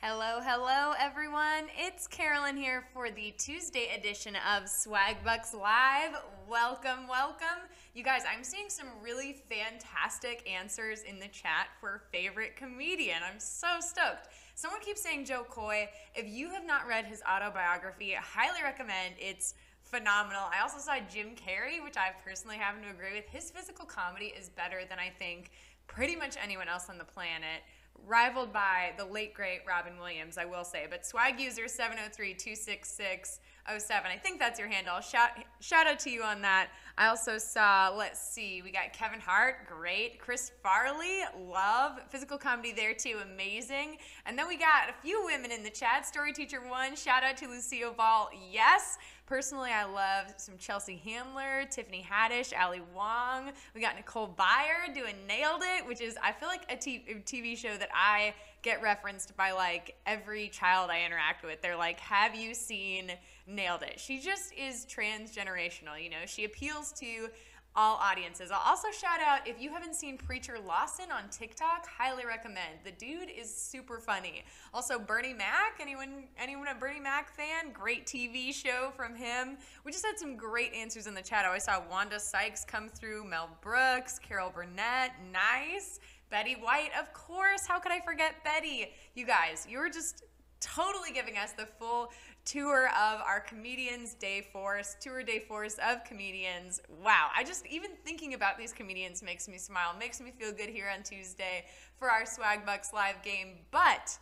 Hello, hello everyone. It's Carolyn here for the Tuesday edition of Swagbucks Live. Welcome, welcome. You guys, I'm seeing some really fantastic answers in the chat for favorite comedian. I'm so stoked. Someone keeps saying Joe Coy. If you have not read his autobiography, I highly recommend. It's phenomenal. I also saw Jim Carrey, which I personally happen to agree with. His physical comedy is better than I think pretty much anyone else on the planet. Rivaled by the late, great Robin Williams, I will say. But swag user 703-26607, I think that's your handle. Shout out to you on that. I also saw, let's see, we got Kevin Hart, great. Chris Farley, love. Physical comedy there too, amazing. And then we got a few women in the chat. Story Teacher 1, shout out to Lucille Ball, yes. Personally, I love some Chelsea Handler, Tiffany Haddish, Ali Wong. We got Nicole Byer doing Nailed It, which is, I feel like a TV show that I get referenced by like every child I interact with. They're like, have you seen Nailed It? She just is transgenerational, you know? She appeals to all audiences. I'll also shout out, if you haven't seen Preacher Lawson on TikTok, highly recommend. The dude is super funny. Also, Bernie Mac, anyone a Bernie Mac fan? Great TV show from him. We just had some great answers in the chat. I always saw Wanda Sykes come through, Mel Brooks, Carol Burnett, nice. Betty White, of course. How could I forget Betty? You guys, you were just totally giving us the full tour of our comedians day force, tour day force of comedians. Wow, even thinking about these comedians makes me smile, makes me feel good here on Tuesday for our Swagbucks live game. But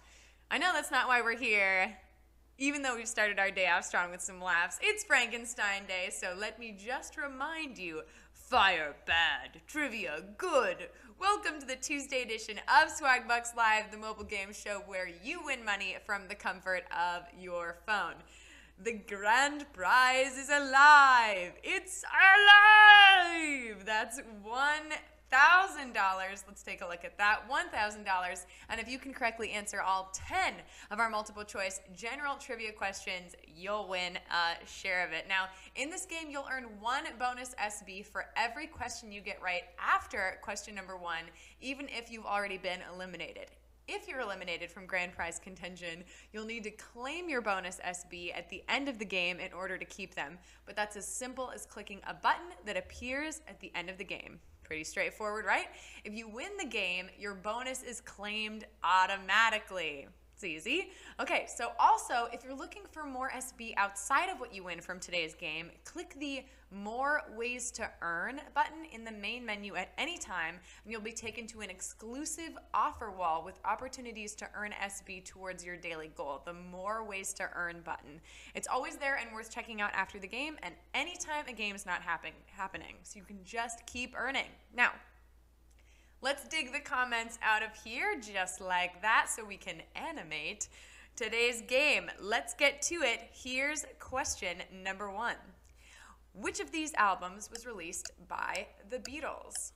I know that's not why we're here, even though we've started our day off strong with some laughs. It's Frankenstein Day, so let me just remind you, fire bad, trivia good. Welcome to the Tuesday edition of Swagbucks Live, the mobile game show where you win money from the comfort of your phone. The grand prize is alive. It's alive. That's $1,000. Let's take a look at that. $1,000. And if you can correctly answer all 10 of our multiple choice general trivia questions, you'll win a share of it. Now, in this game, you'll earn 1 bonus SB for every question you get right after question number 1, even if you've already been eliminated. If you're eliminated from grand prize contention, you'll need to claim your bonus SB at the end of the game in order to keep them. But that's as simple as clicking a button that appears at the end of the game. Pretty straightforward, right? If you win the game, your bonus is claimed automatically. It's easy. Okay, so also, if you're looking for more SB outside of what you win from today's game, click the More Ways to Earn button in the main menu at any time, and you'll be taken to an exclusive offer wall with opportunities to earn SB towards your daily goal, the More Ways to Earn button. It's always there and worth checking out after the game, and anytime a game is not happening, so you can just keep earning. Now, let's dig the comments out of here just like that so we can animate today's game. Let's get to it. Here's question number 1. Which of these albums was released by the Beatles?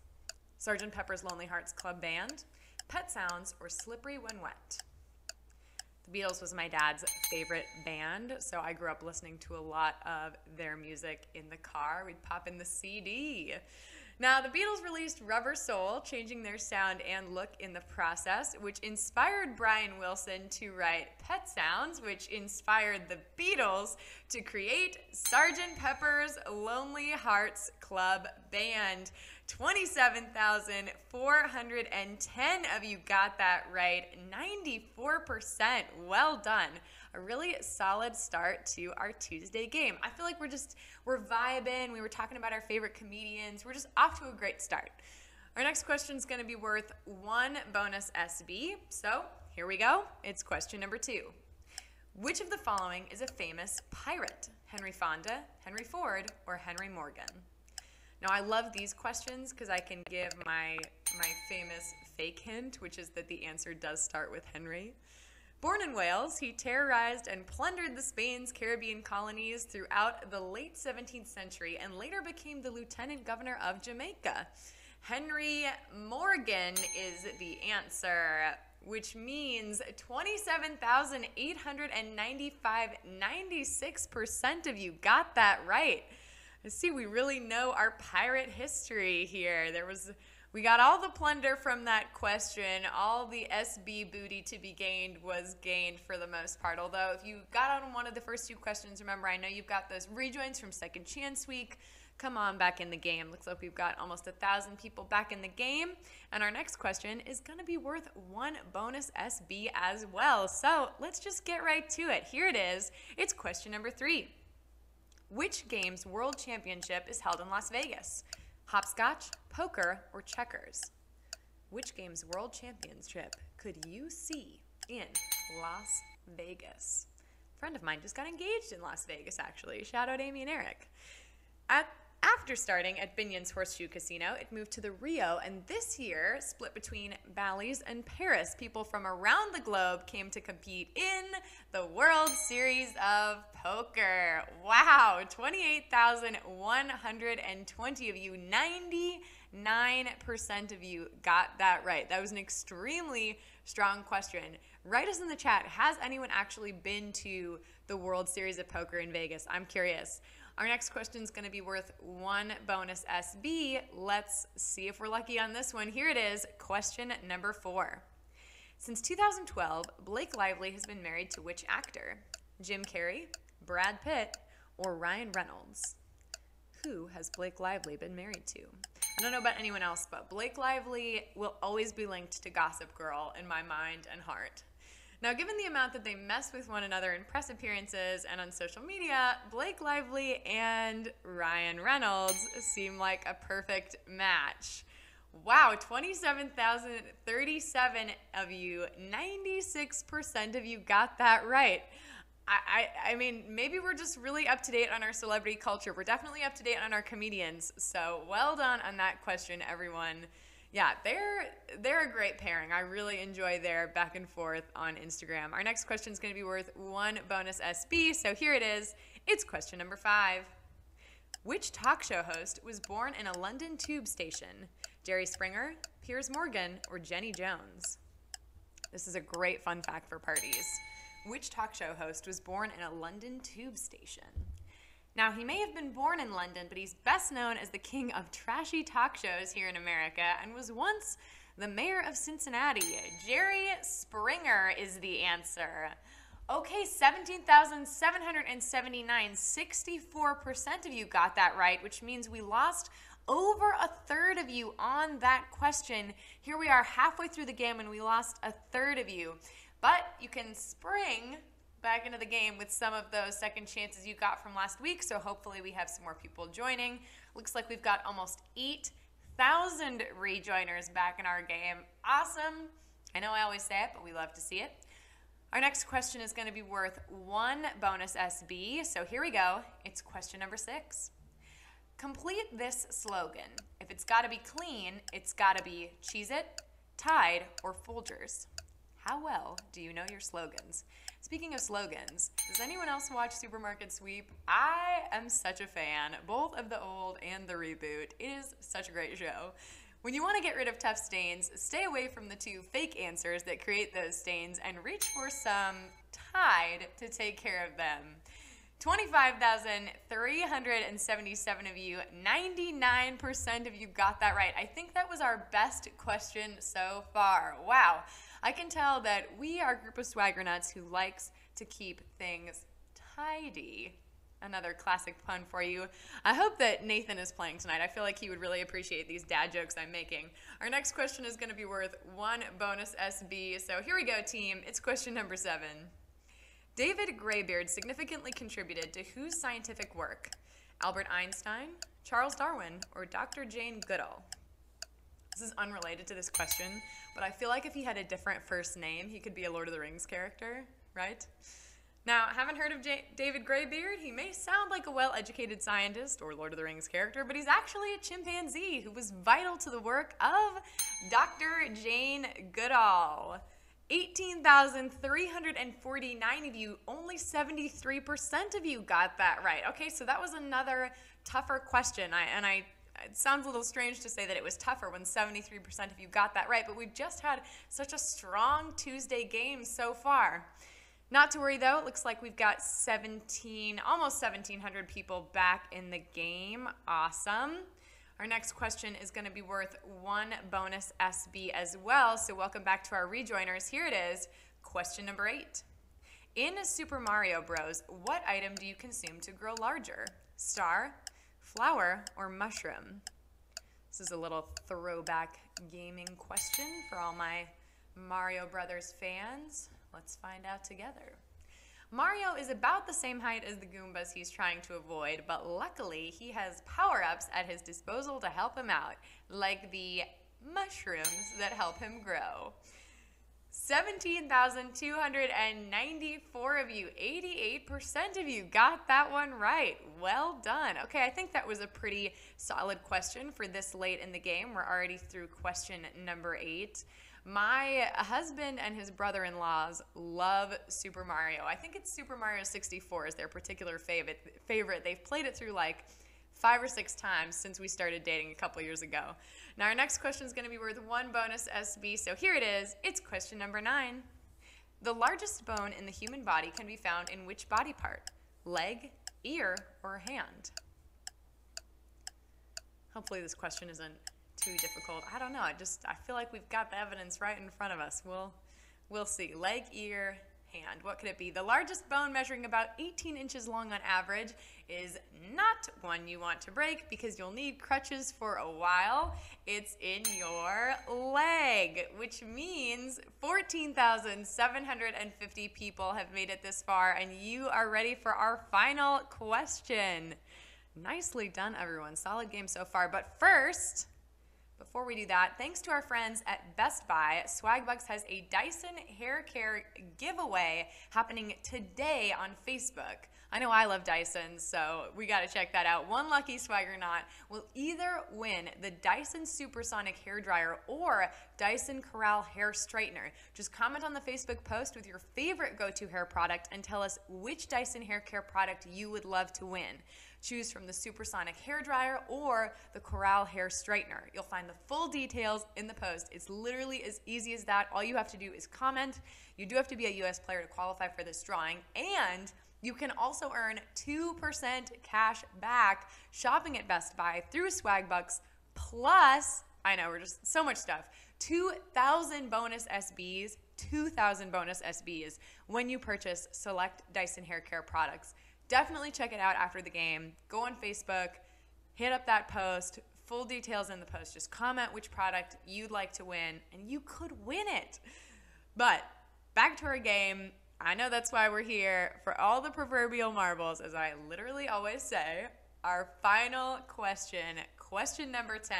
Sgt. Pepper's Lonely Hearts Club Band, Pet Sounds, or Slippery When Wet? The Beatles was my dad's favorite band, so I grew up listening to a lot of their music in the car. We'd pop in the CD. Now, the Beatles released Rubber Soul, changing their sound and look in the process, which inspired Brian Wilson to write Pet Sounds, which inspired the Beatles to create Sgt. Pepper's Lonely Hearts Club Band. 27,410 of you got that right. 94%. Well done. A really solid start to our Tuesday game. I feel like we're vibing. We were talking about our favorite comedians. We're just off to a great start. Our next question is going to be worth 1 bonus SB. So here we go. It's question number 2. Which of the following is a famous pirate? Henry Fonda, Henry Ford, or Henry Morgan? Now, I love these questions because I can give my famous fake hint, which is that the answer does start with Henry. Born in Wales, he terrorized and plundered the Spain's Caribbean colonies throughout the late 17th century and later became the lieutenant governor of Jamaica. Henry Morgan is the answer, which means 27,895, 96% of you got that right. See, we really know our pirate history here. We got all the plunder from that question. All the SB booty to be gained was gained for the most part. Although if you got on one of the first 2 questions, remember, I know you've got those rejoins from Second Chance Week. Come on back in the game. Looks like we've got almost 1,000 people back in the game. And our next question is going to be worth 1 bonus SB as well. So let's just get right to it. Here it is. It's question number 3. Which game's World Championship is held in Las Vegas? Hopscotch, poker, or checkers? Which game's World Championship could you see in Las Vegas? A friend of mine just got engaged in Las Vegas, actually. Shout out Amy and Eric. After starting at Binion's Horseshoe Casino, it moved to the Rio, and this year split between Bally's and Paris. People from around the globe came to compete in the World Series of Poker. Wow, 28,120 of you, 99% of you got that right. That was an extremely strong question. Write us in the chat, has anyone actually been to the World Series of Poker in Vegas? I'm curious. Our next question is going to be worth 1 bonus SB. Let's see if we're lucky on this one. Here it is, question number 4. Since 2012, Blake Lively has been married to which actor? Jim Carrey, Brad Pitt, or Ryan Reynolds? Who has Blake Lively been married to? I don't know about anyone else, but Blake Lively will always be linked to Gossip Girl in my mind and heart. Now, given the amount that they mess with one another in press appearances and on social media, Blake Lively and Ryan Reynolds seem like a perfect match. Wow, 27,037 of you, 96% of you got that right. I mean, maybe we're just really up to date on our celebrity culture. We're definitely up to date on our comedians. So well done on that question, everyone. Yeah, they're a great pairing. I really enjoy their back and forth on Instagram. Our next question is going to be worth 1 bonus SB. So here it is. It's question number 5. Which talk show host was born in a London tube station? Jerry Springer, Piers Morgan, or Jenny Jones? This is a great fun fact for parties. Which talk show host was born in a London tube station? Now, he may have been born in London, but he's best known as the king of trashy talk shows here in America and was once the mayor of Cincinnati. Jerry Springer is the answer. Okay, 17,779, 64% of you got that right, which means we lost over a third of you on that question. Here we are halfway through the game and we lost a third of you. But you can spring back into the game with some of those second chances you got from last week, so hopefully we have some more people joining. Looks like we've got almost 8,000 rejoiners back in our game. Awesome. I know I always say it, but we love to see it. Our next question is going to be worth 1 bonus SB, so here we go. It's question number 6. Complete this slogan. If it's got to be clean, it's got to be Cheez-It, Tide, or Folgers. How well do you know your slogans? Speaking of slogans, does anyone else watch Supermarket Sweep? I am such a fan, both of the old and the reboot. It is such a great show. When you want to get rid of tough stains, stay away from the 2 fake answers that create those stains and reach for some Tide to take care of them. 25,377 of you, 99% of you got that right. I think that was our best question so far. Wow. I can tell that we are a group of swagger nuts who likes to keep things tidy. Another classic pun for you. I hope that Nathan is playing tonight. I feel like he would really appreciate these dad jokes I'm making. Our next question is going to be worth 1 bonus SB. So here we go, team. It's question number 7. David Greybeard significantly contributed to whose scientific work? Albert Einstein, Charles Darwin, or Dr. Jane Goodall? This is unrelated to this question, but I feel like if he had a different first name, he could be a Lord of the Rings character, right? Now, haven't heard of David Greybeard? He may sound like a well-educated scientist or Lord of the Rings character, but he's actually a chimpanzee who was vital to the work of Dr. Jane Goodall. 18,349 of you, only 73% of you got that right. Okay, so that was another tougher question. It sounds a little strange to say that it was tougher when 73% of you got that right, but we've just had such a strong Tuesday game so far. Not to worry though, it looks like we've got almost 1,700 people back in the game. Awesome. Our next question is going to be worth 1 bonus SB as well, so welcome back to our rejoiners. Here it is, question number 8. In Super Mario Bros., what item do you consume to grow larger? Star, flower, or mushroom? This is a little throwback gaming question for all my Mario Brothers fans. Let's find out together. Mario is about the same height as the Goombas he's trying to avoid, but luckily he has power-ups at his disposal to help him out, like the mushrooms that help him grow. 17,294 of you, 88% of you got that one right. Well done. Okay, I think that was a pretty solid question for this late in the game. We're already through question number 8. My husband and his brother-in-laws love Super Mario. I think it's Super Mario 64 is their particular favorite. They've played it through like 5 or 6 times since we started dating a couple years ago. Now our next question is going to be worth 1 bonus SB, so here it is. It's question number 9. The largest bone in the human body can be found in which body part? Leg, ear, or hand? Hopefully this question isn't too difficult. I don't know. I feel like we've got the evidence right in front of us. We'll see. Leg, ear, hand. What could it be? The largest bone, measuring about 18 inches long on average, is not one you want to break because you'll need crutches for a while. It's in your leg, which means 14,750 people have made it this far, and you are ready for our final question. Nicely done, everyone. Solid game so far. But first, before we do that, thanks to our friends at Best Buy, Swagbucks has a Dyson hair care giveaway happening today on Facebook. I know I love Dyson, so we got to check that out. One lucky Swaggernaut will either win the Dyson Supersonic Hair Dryer or Dyson Corral Hair Straightener. Just comment on the Facebook post with your favorite go-to hair product and tell us which Dyson hair care product you would love to win. Choose from the Supersonic Hair Dryer or the Corral Hair Straightener. You'll find the full details in the post. It's literally as easy as that. All you have to do is comment. You do have to be a US player to qualify for this drawing, and you can also earn 2% cash back shopping at Best Buy through Swagbucks, plus, I know, we're just so much stuff, 2,000 bonus SBs, 2,000 bonus SBs when you purchase select Dyson hair care products. Definitely check it out after the game. Go on Facebook, hit up that post, full details in the post. Just comment which product you'd like to win, and you could win it. But back to our game. I know that's why we're here, for all the proverbial marbles, as I literally always say. Our final question, question number 10,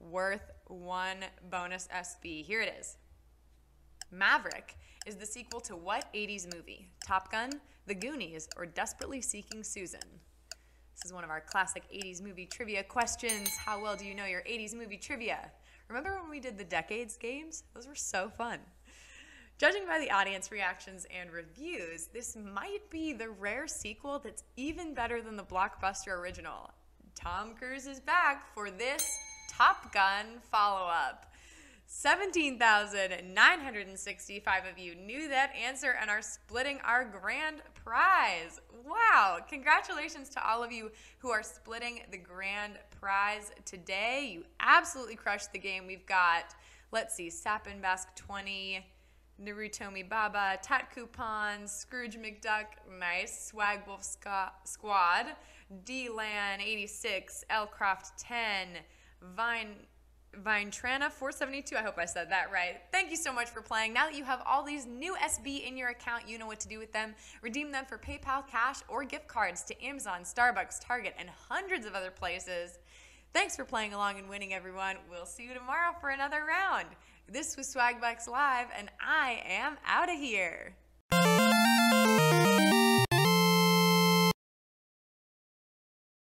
worth 1 bonus SB. Here it is. Maverick is the sequel to what 80s movie? Top Gun, The Goonies, or Desperately Seeking Susan? This is one of our classic 80s movie trivia questions. How well do you know your 80s movie trivia? Remember when we did the Decades games? Those were so fun. Judging by the audience reactions and reviews, this might be the rare sequel that's even better than the blockbuster original. Tom Cruise is back for this Top Gun follow-up. 17,965 of you knew that answer and are splitting our grand prize. Wow! Congratulations to all of you who are splitting the grand prize today. You absolutely crushed the game. We've got, let's see, Sapin Bask 20, Narutomi Baba, Tat Coupon, Scrooge McDuck, nice, Swagwolf Squad, D-Lan 86, Elcroft 10, Vinetrana 472, I hope I said that right. Thank you so much for playing. Now that you have all these new SB in your account, you know what to do with them. Redeem them for PayPal, cash, or gift cards to Amazon, Starbucks, Target, and hundreds of other places. Thanks for playing along and winning, everyone. We'll see you tomorrow for another round. This was Swagbucks Live, and I am out of here.